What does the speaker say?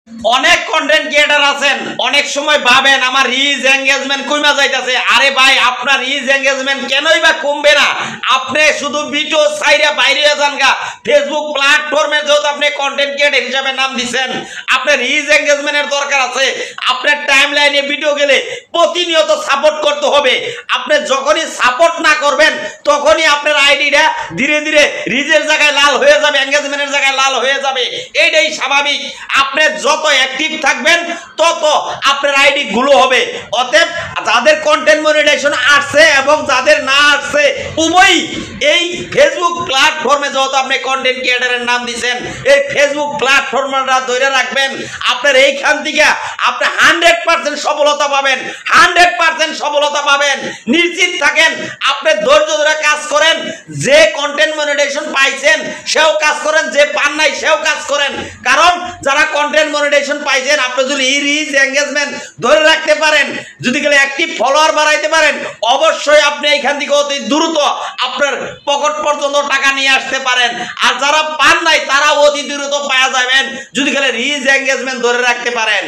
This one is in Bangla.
অনেক কন্টেন্ট ক্রিয়েটর আছেন, অনেক সময় ভাবেন আমার রিচ এঙ্গেজমেন্ট কমে যাইতেছে। আরে ভাই, আপনার রিচ এঙ্গেজমেন্ট কেনই বা কমবে না? আপনি শুধু ভিডিও সাইডে বাইরে যান গা। ফেসবুক প্ল্যাটফর্মে যেহেতু আপনি কন্টেন্ট ক্রিয়েটর হিসাবে নাম দিচ্ছেন, আপনার রিচ এঙ্গেজমেন্টের দরকার আছে। আপনার টাইম লাইনে ভিডিও গেলে প্রতিনিয়ত সাপোর্ট করতে হবে। আপনি যখনই সাপোর্ট না করবেন তখনই আপনার আইডিটা ধীরে ধীরে রিচের জায়গায় লাল হয়ে যাবে, এঙ্গেজমেন্টের জায়গায় লাল হয়ে যাবে। এইটাই স্বাভাবিক। আপনি যত অ্যাক্টিভ থাকবেন তত আপনার আইডি গুলো হবে। অতএব যাদের কন্টেন্ট মনিটাইজেশন আসছে এবং যাদের না আসছে, উভয়ই এই ফেসবুক প্ল্যাটফর্মে যেহেতু আপনি কন্টেন্ট ক্রিয়েটরের নাম দিচ্ছেন, এই ফেসবুক প্ল্যাটফর্মটা ধরে রাখবেন। আপনার এইখান থেকে আপনি 100% সফলতা পাবেন, 100% সফলতা পাবেন। নিশ্চিত থাকেন। আপনি ধৈর্য ধরে কাজ করেন। যে কন্টেন্ট মনিটাইজেশন পাইছেন সেও কাজ করেন, যে পান নাই সেও কাজ করেন। কারণ যারা কন্টেন্ট মনিটাইজেশন পাইছেন, আপনি যদি রিচ এঙ্গেজমেন্ট ধরে রাখতে পারেন, যদি গেলে অ্যাক্টিভ ফলোয়ার বাড়াইতে পারেন, অবশ্যই আপনি এইখান থেকে অতি দ্রুত আপনার পকেট পর্যন্ত টাকা নিয়ে আসতে পারেন। আর যারা পান নাই তারা অতি দ্রুত পাওয়া যাবেন যদি গেলে রিচ এঙ্গেজমেন্ট ধরে রাখতে পারেন।